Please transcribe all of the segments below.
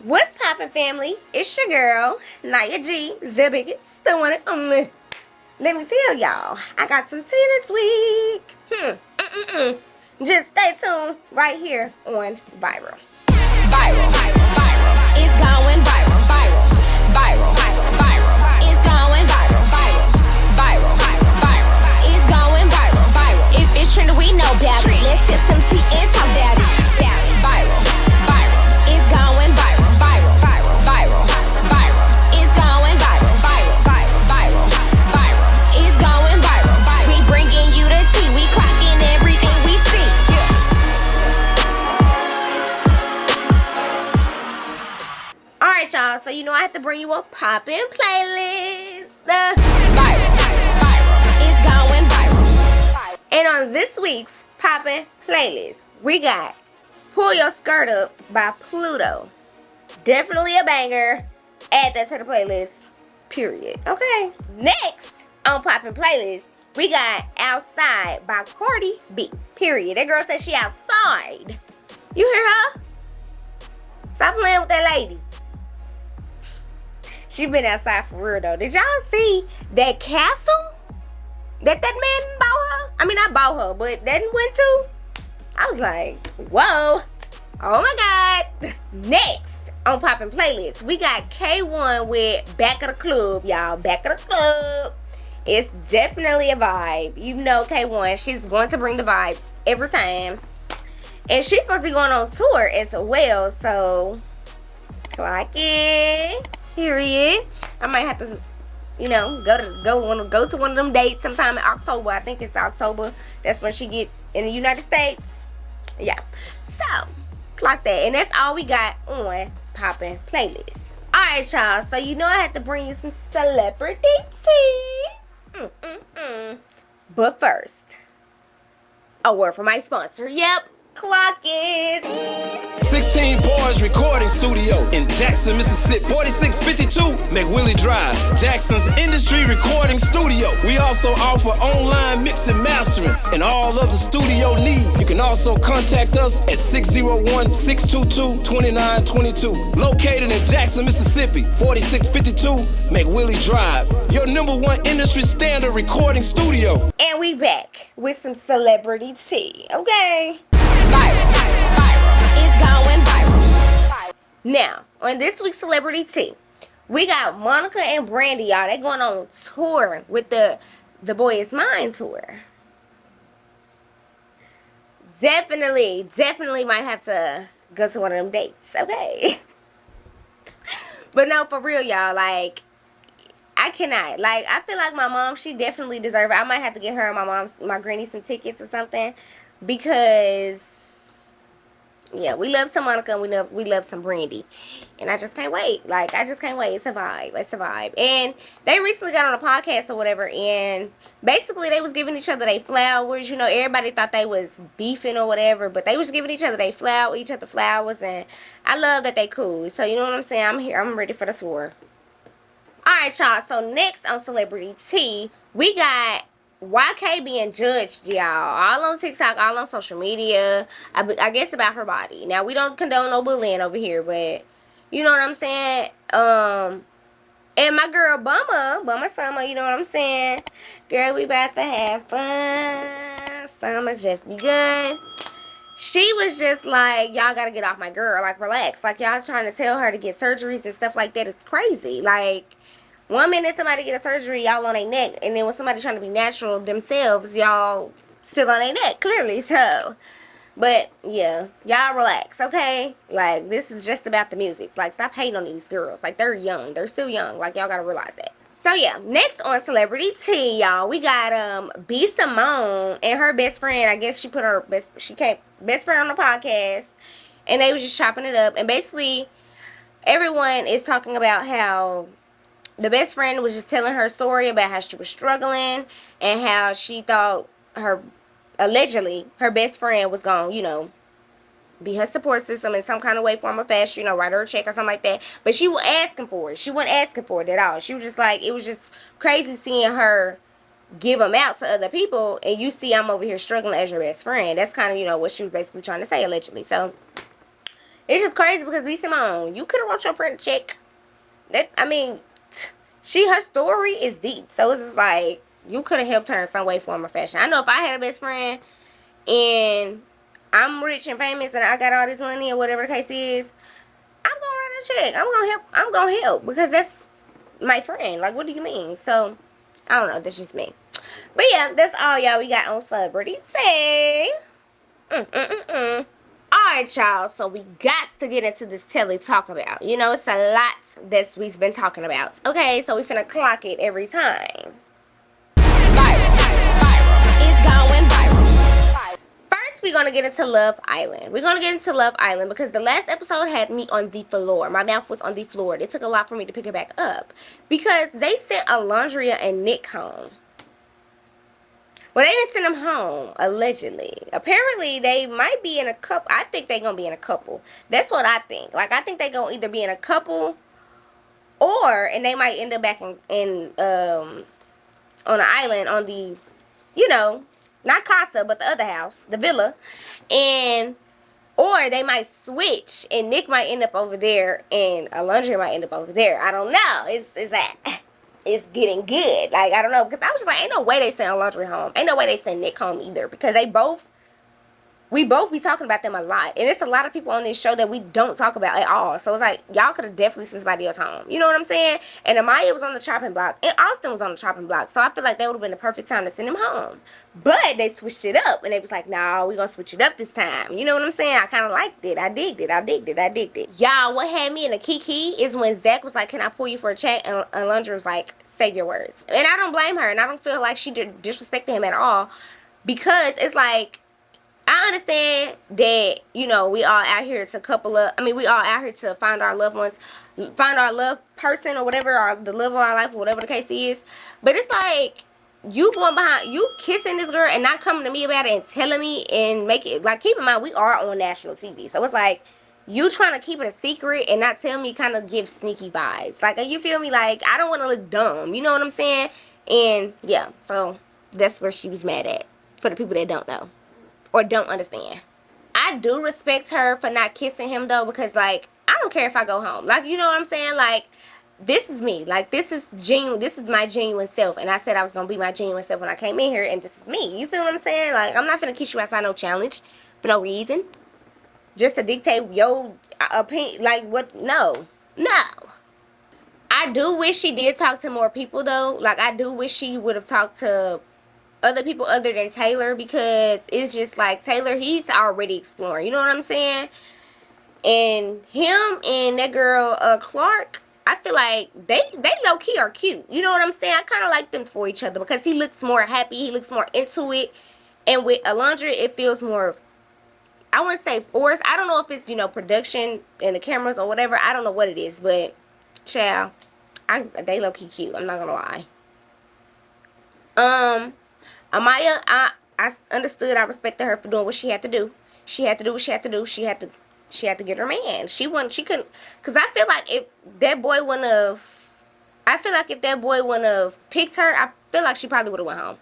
What's poppin', family? It's your girl, Niyahh G, the biggest, the one and only. Let me tell y'all, I got some tea this week. Just stay tuned right here on Viral. Viral. It's going viral. Viral. It's going viral. Viral. It's going viral. If it's trending, we know about it. Let's sip some tea and talk about it. Viral. It's going viral. Viral. It's going viral. Viral. It's going viral. We bringing you the tea. We clocking everything we see. Alright, y'all, so you know I have to bring you a poppin' playlist. Viral. It's going viral. And on this week's poppin' playlist, we got Pull Your Skirt Up by Pluto. Definitely a banger. Add that to the playlist, period. Okay. Next on poppin' playlist, we got Outside by Cardi B, period. That girl said she outside. You hear her? Stop playing with that lady. She been outside for real though. Did y'all see that castle that man bought her? I mean, I bought her, but that went to? I was like, whoa. Oh my God. Next on poppin' playlist, we got K1 with Back of the Club, y'all. Back of the Club. It's definitely a vibe. You know K1, she's going to bring the vibes every time. And she's supposed to be going on tour as well, so clock it. Period. I might have to, go to one of them dates sometime in October. I think it's October. That's when she get in the United States. Yeah. So, clock that. And that's all we got on poppin' playlist. Alright, y'all. So you know I had to bring you some celebrity tea. But first, a word from my sponsor. Yep. Clock it. 16 Bars Recording Studio in Jackson, Mississippi. 4652 McWillie Drive, Jackson's industry recording studio. We also offer online mix and mastering and all of the studio needs. You can also contact us at 601-622-2922. Located in Jackson, Mississippi. 4652 McWillie Drive, your #1 industry standard recording studio. And we back with some celebrity tea, okay? It's going viral. Now, on this week's Celebrity Tea, we got Monica and Brandy, y'all. They going on tour with the Boy Is Mine tour. Definitely might have to go to one of them dates, okay? But no, for real, y'all, like, I cannot. Like, I feel like my mom, she definitely deserves it. I might have to get her and my granny some tickets or something, because yeah, we love some Monica and we love some Brandy. And I just can't wait. Like, I just can't wait. It's a vibe. It's a vibe. And they recently got on a podcast or whatever, and basically they was giving each other their flowers. You know, everybody thought they was beefing or whatever, but they was giving each other flowers, and I love that they cool. So, you know what I'm saying? I'm here. I'm ready for the tour. Alright, y'all. So, next on Celebrity Tea, we got YK being judged, y'all, all on TikTok, all on social media. I guess about her body. Now, we don't condone no bullying over here, but you know what I'm saying. And my girl Bummer Summer, you know what I'm saying. Girl, we about to have fun. Summer just begun. She was just like, y'all gotta get off my girl. Like, relax. Like, y'all trying to tell her to get surgeries and stuff like that. It's crazy. Like, one minute somebody get a surgery, y'all on their neck, and then when somebody trying to be natural themselves, y'all still on their neck, clearly. So, but yeah, y'all relax, okay? Like, this is just about the music. Like, stop hating on these girls. Like, they're young. They're still young. Like, y'all gotta realize that. So yeah, next on Celebrity Tea, y'all, we got B Simone and her best friend. I guess she put her best friend on the podcast, and they was just chopping it up. And basically, everyone is talking about how the best friend was just telling her story about how she was struggling and how she thought allegedly her best friend was going to, be her support system in some kind of way, form, or fashion, write her a check or something like that. But she was asking for it. She wasn't asking for it at all. She was just like, it was just crazy seeing her give them out to other people, and you see I'm over here struggling as your best friend. That's kind of, what she was basically trying to say, allegedly. So, It's just crazy because B. Simone, you could have wrote your friend a check. Her story is deep. So it's just like, you could have helped her in some way, form, or fashion. I know if I had a best friend and I'm rich and famous and I got all this money or whatever the case is, I'm gonna write a check. I'm gonna help because that's my friend. Like, what do you mean? So, I don't know. That's just me. But yeah, that's all y'all we got on Celebrity Tea. Alright, y'all. So we got to get into this telly talk about. You know, it's a lot that we've been talking about. Okay, so we finna clock it every time. Viral. It's going viral. First, we're gonna get into Love Island. We're gonna get into Love Island because the last episode had me on the floor. My mouth was on the floor. It took a lot for me to pick it back up because they sent Alondria and Nick home. Well, they didn't send them home, allegedly. Apparently, they might be in a couple. I think they're going to be in a couple. That's what I think. Like, I think they're going to either be in a couple and they might end up back on an island on the, you know, not Casa, but the other house, the villa. Or they might switch and Nick might end up over there and Alondria might end up over there. I don't know. It's that... It's getting good. Like, I don't know. Because I was just like, ain't no way they send Alondria home. Ain't no way they send Nick home either. Because we both be talking about them a lot. And it's a lot of people on this show that we don't talk about at all. So it's like, y'all could have definitely sent somebody else home. You know what I'm saying? And Amaya was on the chopping block. And Austin was on the chopping block. So I feel like that would have been the perfect time to send him home. But they switched it up. And they was like, nah, we're going to switch it up this time. You know what I'm saying? I kind of liked it. I digged it. Y'all, what had me in a kiki is when Zach was like, can I pull you for a chat? And Alondra was like, save your words. And I don't blame her. And I don't feel like she disrespected him at all. Because it's like, I understand that, you know, we all out here to we all out here to find our loved ones, find our love person or whatever, or the love of our life, or whatever the case is. But it's like, you going behind, you kissing this girl and not coming to me about it and telling me and make it, like, keep in mind, we are on national TV. So it's like, you trying to keep it a secret and not tell me kind of gives sneaky vibes. Like, you feel me? Like, I don't want to look dumb. You know what I'm saying? And, yeah, so that's where she was mad at, for the people that don't know. Or don't understand. I do respect her for not kissing him though, because like, I don't care if I go home. Like, you know what I'm saying? Like, this is me. Like, this is genuine. This is my genuine self. And I said I was going to be my genuine self when I came in here, and this is me. You feel what I'm saying? Like, I'm not finna kiss you outside no challenge for no reason. Just to dictate your opinion. Like, what? No. I do wish she did talk to more people though. Like, I do wish she would have talked to other people other than Taylor, because it's just like, Taylor, he's already exploring, you know what I'm saying? And him and that girl Clark, I feel like they low-key are cute, you know what I'm saying? I kind of like them for each other because he looks more happy, he looks more into it. And with Alondra, it feels more, I wouldn't say forced. I don't know if it's, you know, production and the cameras or whatever. I don't know what it is, but child, they low-key cute, I'm not gonna lie. Amaya, I understood. I respected her for doing what she had to do. She had to do what she had to do. She had to get her man. She couldn't, because I feel like if that boy wouldn't have picked her, I feel like she probably would have went home,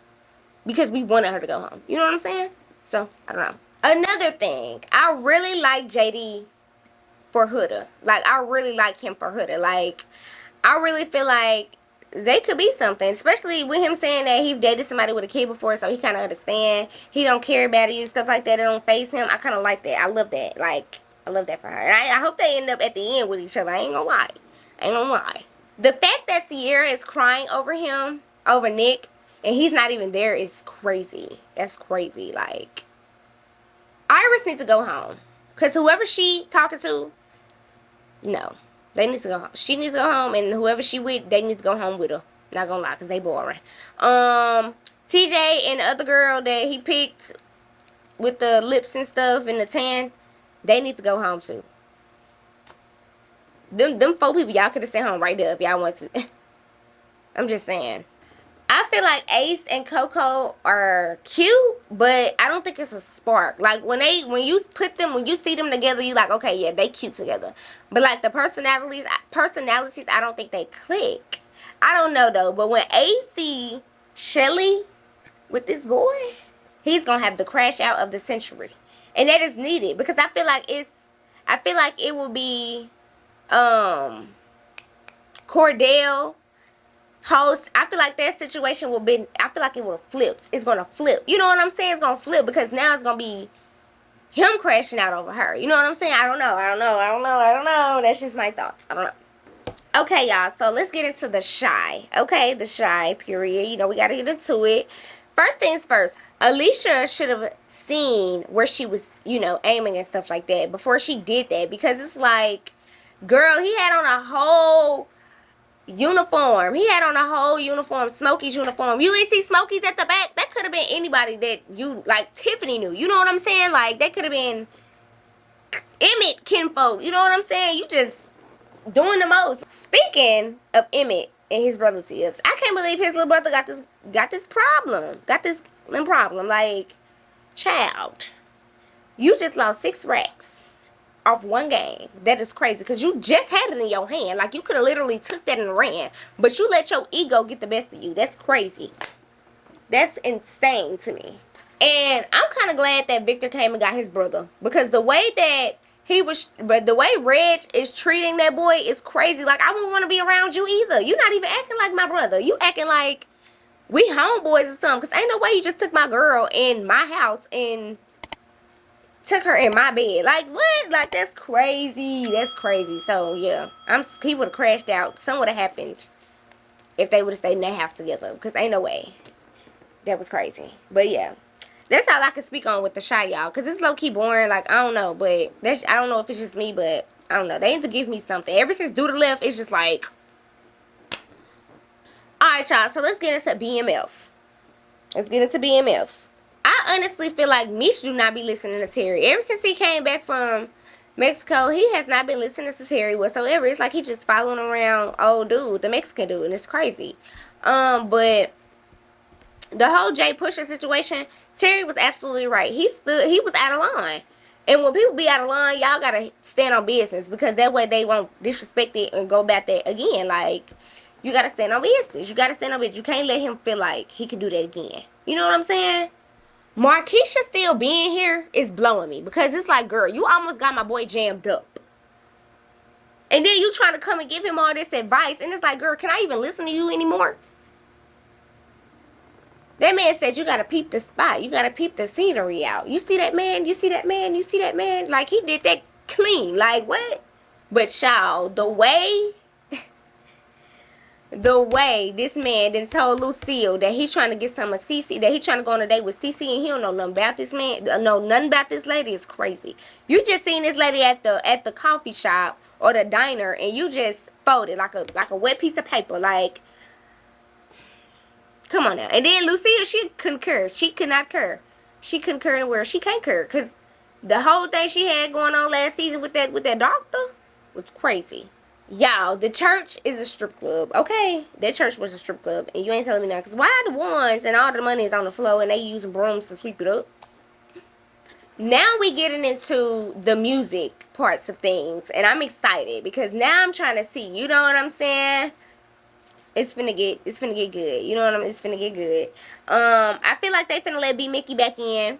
because we wanted her to go home. You know what I'm saying? So, I don't know. Another thing, I really like JD for Huda. Like, I really like him for Huda. Like, I really feel like they could be something, especially with him saying that he dated somebody with a kid before, so he kind of understand. He don't care about you, stuff like that. It don't faze him. I kind of like that. I love that. Like, I love that for her. And I hope they end up at the end with each other. I ain't gonna lie. The fact that Sierra is crying over him, over Nick, and he's not even there is crazy. That's crazy. Like, Iris needs to go home, because whoever she talking to, no. They need to go home. She needs to go home, and whoever she with, they need to go home with her. Not gonna lie, because they boring. TJ and the other girl that he picked with the lips and stuff and the tan, they need to go home too. Them 4 people, y'all could have sent home right there if y'all want to. I'm just saying. I feel like Ace and Coco are cute, but I don't think it's a spark. Like, when you see them together, you like, okay, yeah, they cute together. But like the personalities, I don't think they click. I don't know though, but when Ace see Shelly with this boy, he's gonna have the crash out of the century, and that is needed, because I feel like I feel like it will be Cordell host. I feel like that situation will be, I feel like it will have flipped. It's gonna flip. You know what I'm saying? It's gonna flip because now it's gonna be him crashing out over her. You know what I'm saying? I don't know. That's just my thoughts. I don't know. Okay, y'all, so let's get into the shy. Okay, the shy period. You know, we gotta get into it. First things first, Alicia should have seen where she was, you know, aiming and stuff like that before she did that, because it's like, girl, he had on a whole uniform. He had on a whole uniform, Smokey's uniform. You ain't see Smokey's at the back? That could have been anybody that you, like, Tiffany knew. You know what I'm saying? Like, that could have been Emmett kinfolk. You know what I'm saying? You just doing the most. Speaking of Emmett and his relatives, I can't believe his little brother got this problem. Like, child, you just lost 6 racks off one game. That is crazy, because you just had it in your hand. Like, you could have literally took that and ran, but you let your ego get the best of you. That's crazy. That's insane to me. And I'm kind of glad that Victor came and got his brother, because the way that but the way Reg is treating that boy is crazy. Like, I wouldn't want to be around you either. You're not even acting like my brother. You acting like we homeboys or something. Because ain't no way you just took my girl in my house and took her in my bed. Like, what? Like, that's crazy. That's crazy. So, yeah. He would have crashed out. Something would have happened if they would have stayed in that house together. Because ain't no way. That was crazy. But, yeah. That's all I can speak on with the Shy, y'all. Because it's low-key boring. Like, I don't know. But I don't know if it's just me, but I don't know. They need to give me something. Ever since Do the Left, it's just like... Alright, y'all. So, let's get into BMF. I honestly feel like Meech do not be listening to Terry. Ever since he came back from Mexico, he has not been listening to Terry whatsoever. It's like he just following around old dude, the Mexican dude. And it's crazy. But... the whole Jay Pusher situation, Terry was absolutely right. He was out of line. And when people be out of line, y'all gotta stand on business, because that way they won't disrespect it and go back there again. Like, you gotta stand on business. You can't let him feel like he can do that again. You know what I'm saying? Markeisha still being here is blowing me, because it's like, girl, you almost got my boy jammed up. And then you trying to come and give him all this advice, and it's like, girl, can I even listen to you anymore? That man said you gotta peep the spot. You gotta peep the scenery out. You see that man? Like, he did that clean. Like, what? But y'all, the way this man then told Lucille that he trying to get some of Cece, that he trying to go on a date with Cece, and he don't know nothing about this man, know nothing about this lady, is crazy. You just seen this lady at the coffee shop or the diner, and you just folded like a wet piece of paper. Like, come on now. And then Lucille, she concur. She could not cur. She concur where she can't cur, because the whole thing she had going on last season with that doctor was crazy. Y'all, the church is a strip club, okay? That church was a strip club, and you ain't telling me now, because why are the ones and all the money is on the floor and they using brooms to sweep it up? Now we getting into the music parts of things, and I'm excited, because now I'm trying to see, you know what I'm saying? It's finna get good. You know what I mean? It's finna get good. I feel like they finna let B Mickey back in.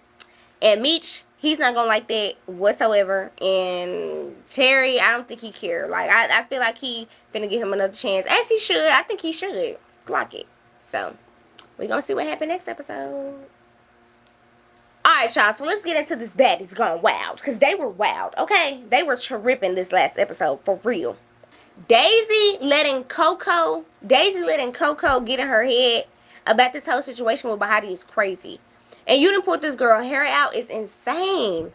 And Meech, he's not gonna like that whatsoever. And Terry, I don't think he care. Like, I feel like he finna give him another chance. As he should. I think he should. Clock it. So, we gonna see what happens next episode. Alright, y'all. So, let's get into this Baddies Gone Wild. Because they were wild, okay? They were tripping this last episode. For real. Daisy letting Coco get in her head about this whole situation with Bahati is crazy. And you done put this girl hair out is insane.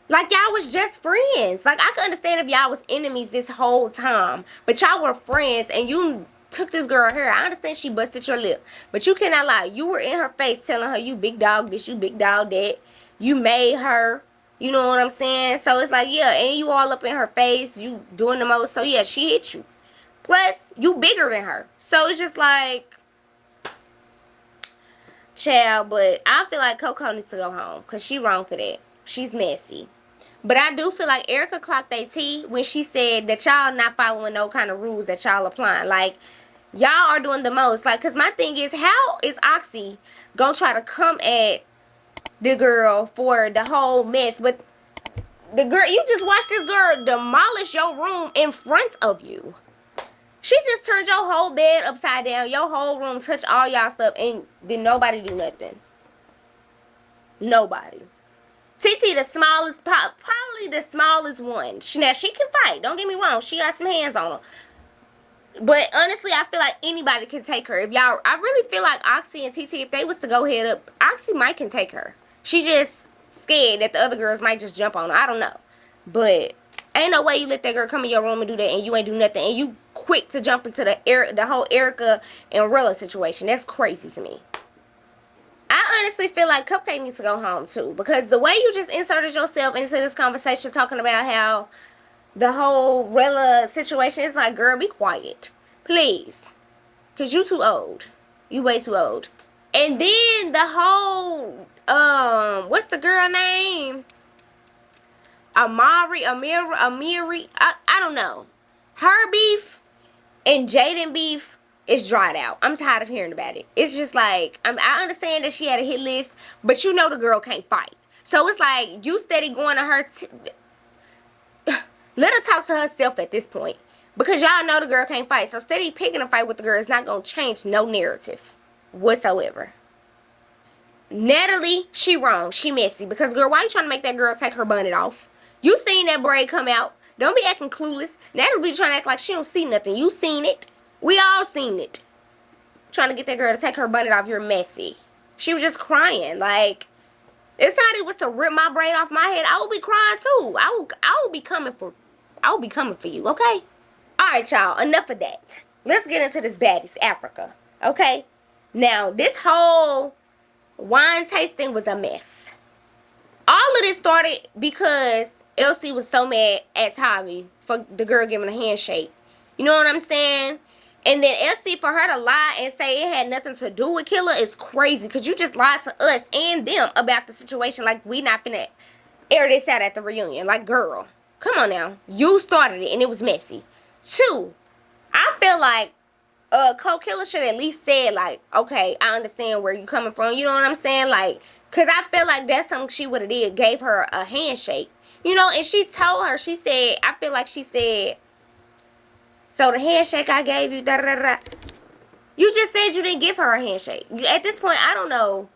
Like, y'all was just friends. Like, I could understand if y'all was enemies this whole time, but y'all were friends and you took this girl hair. I understand she busted your lip, but you cannot lie. You were in her face telling her you big dog this, you big dog that. You made her. You know what I'm saying? So it's like, yeah, and you all up in her face. You doing the most. So, yeah, she hit you. Plus, you bigger than her. So, it's just like, child. But I feel like Coco needs to go home, because she wrong for that. She's messy. But I do feel like Erica clocked that tea when she said that y'all not following no kind of rules that y'all applying. Like, y'all are doing the most. Like, because my thing is, how is Oxy going to try to come at the girl for the whole mess? But The girl, you just watched this girl demolish your room in front of you. She just turned your whole bed upside down, your whole room, touched all y'all stuff, and did nobody do nothing. Nobody. TT, the smallest, probably the smallest one. Now, she can fight. Don't get me wrong. She got some hands on her. But honestly, I feel like anybody can take her. If y'all, I really feel like Oxy and TT, if they was to go head up, Oxy might can take her. She just scared that the other girls might just jump on her. I don't know. But ain't no way you let that girl come in your room and do that and you ain't do nothing. And you quick to jump into the whole Erica and Rilla situation. That's crazy to me. I honestly feel like Cupcake needs to go home too. Because the way you just inserted yourself into this conversation talking about how the whole Rilla situation is like, girl, be quiet. Please. Because you too old. You way too old. And then the whole, what's the girl name? Amiri, I don't know. Her beef and Jaden beef is dried out. I'm tired of hearing about it. It's just like, I understand that she had a hit list, but you know the girl can't fight. So it's like, you steady going to her, let her talk to herself at this point. Because y'all know the girl can't fight. So steady picking a fight with the girl is not going to change no narrative whatsoever. Natalie, she wrong. She messy. Because, girl, why you trying to make that girl take her bonnet off? You seen that braid come out. Don't be acting clueless. Natalie be trying to act like she don't see nothing. You seen it. We all seen it. Trying to get that girl to take her bonnet off. You're messy. She was just crying. Like, if somebody was to rip my braid off my head, I would be crying too. I would be coming for you, okay? Alright, y'all. Enough of that. Let's get into this Baddies Africa. Okay? Now, this whole wine tasting was a mess. All of this started because Elsie was so mad at Tommy for the girl giving a handshake. You know what I'm saying? And then Elsie, for her to lie and say it had nothing to do with Killer is crazy. Because you just lied to us and them about the situation. Like, we not finna air this out at the reunion. Like, girl, come on now. You started it and it was messy. 2, I feel like Co-Killer should at least said, like, okay, I understand where you coming from. You know what I'm saying? Like, because I feel like that's something she would have did. Gave her a handshake. You know, and she told her, she said, I feel like she said, so the handshake I gave you, da da da. You just said you didn't give her a handshake. At this point, I don't know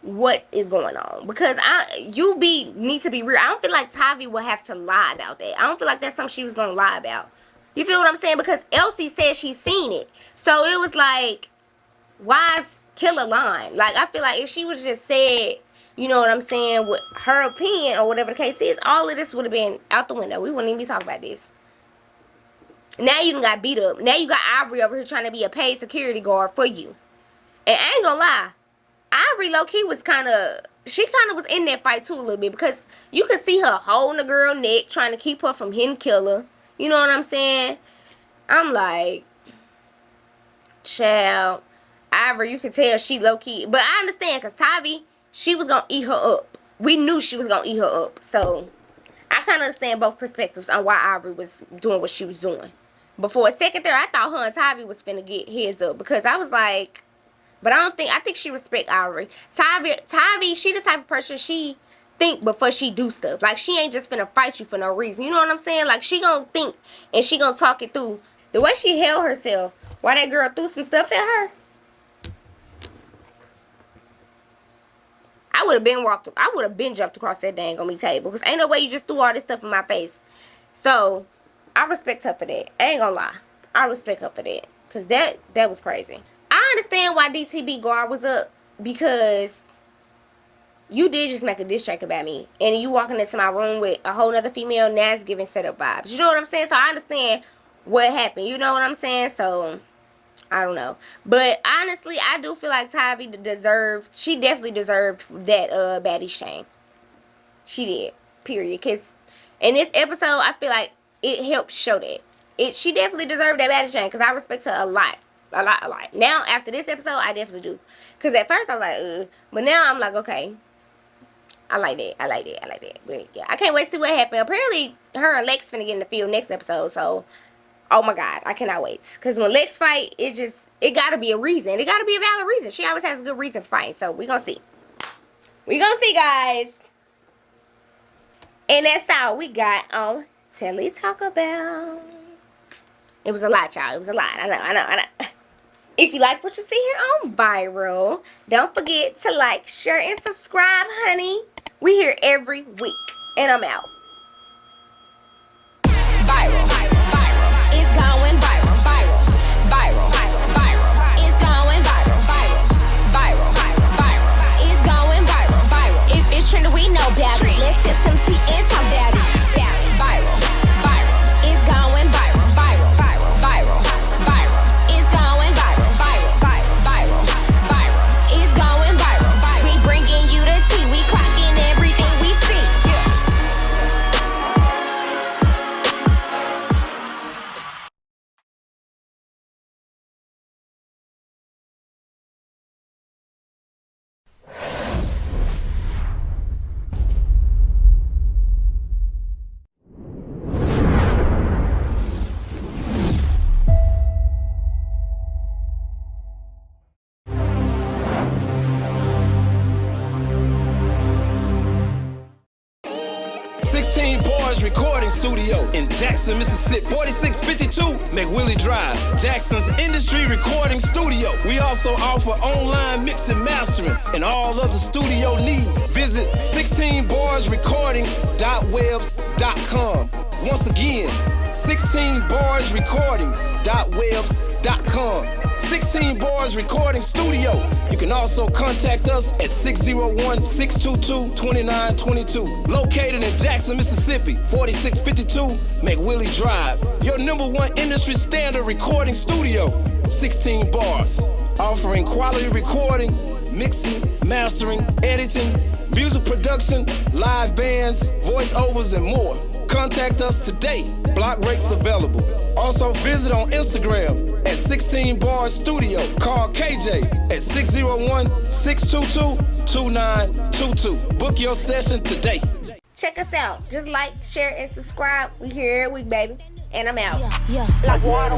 what is going on. Because need to be real. I don't feel like Tavi will have to lie about that. I don't feel like that's something she was going to lie about. You feel what I'm saying? Because Elsie said she seen it. So it was like, why is Killer lying? Like, I feel like if she was just said, you know what I'm saying, with her opinion or whatever the case is, all of this would have been out the window. We wouldn't even be talking about this. Now you done got beat up. Now you got Ivory over here trying to be a paid security guard for you. And I ain't gonna lie, Ivory low-key was she kind of was in that fight too a little bit. Because you could see her holding the girl neck, trying to keep her from hitting Killer. You know what I'm saying? I'm like, child, Ivory, you can tell she low-key. But I understand, because Tavi, she was going to eat her up. We knew she was going to eat her up. So, I kind of understand both perspectives on why Ivory was doing what she was doing. But for a second there, I thought her and Tavi was finna get heads up. Because I was like, but I think she respect Ivory. Tavi, she the type of person, she think before she do stuff. Like, she ain't just finna fight you for no reason. You know what I'm saying? Like, she gonna think and she gonna talk it through. The way she held herself while that girl threw some stuff at her, I would have been jumped across that dang on me table. Because ain't no way you just threw all this stuff in my face. So, I respect her for that. I ain't gonna lie. I respect her for that. Because that was crazy. I understand why DTB guard was up. Because you did just make a diss track about me. And you walking into my room with a whole other female, now it's giving setup vibes. You know what I'm saying? So I understand what happened. You know what I'm saying? So, I don't know. But honestly, I do feel like Tavi she definitely deserved that baddie shame. She did. Period. Because in this episode, I feel like it helped show that. She definitely deserved that baddie shame. Because I respect her a lot. A lot. Now, after this episode, I definitely do. Because at first, I was like, ugh. But now, I'm like, okay. I like that. But yeah, I can't wait to see what happens. Apparently, her and Lex finna get in the field next episode. So, oh my God, I cannot wait. Because when Lex fight, it gotta be a reason. It gotta be a valid reason. She always has a good reason to fight. So, we gonna see. We gonna see, guys. And that's all we got on Telly Talk About. It was a lot, y'all. It was a lot. I know. If you like what you see here on Viral, don't forget to like, share, and subscribe, honey. We here every week. And I'm out. Viral. It's going viral. Viral. It's going viral. Viral. It's going viral. If it's trending, we know about it. Let's sip some tea and talk about it. Viral. It's going viral. Viral. It's going viral. Viral. It's going viral. We bringing you the tea. We clocking everything we see. Boys Recording Studio in Jackson, Mississippi. 4652 McWillie Drive, Jackson's industry recording studio. We also offer online mix and mastering and all other studio needs. Visit 16barsrecording.webs.com. Once again, 16barsrecording.webs.com. 16 Bars Recording Studio. You can also contact us at 601-622-2922. Located in Jackson, Mississippi, 4652 McWillie Drive. Your #1 industry standard recording studio. 16 Bars. Offering quality recording, mixing, mastering, editing, music production, live bands, voiceovers, and more. Contact us today. Block rates available. Also visit on Instagram at 16 Bars Studio. Call KJ at 601-622-2922. Book your session today. Check us out. Just like, share, and subscribe. We here every week, baby. And I'm out. Yeah. Like water.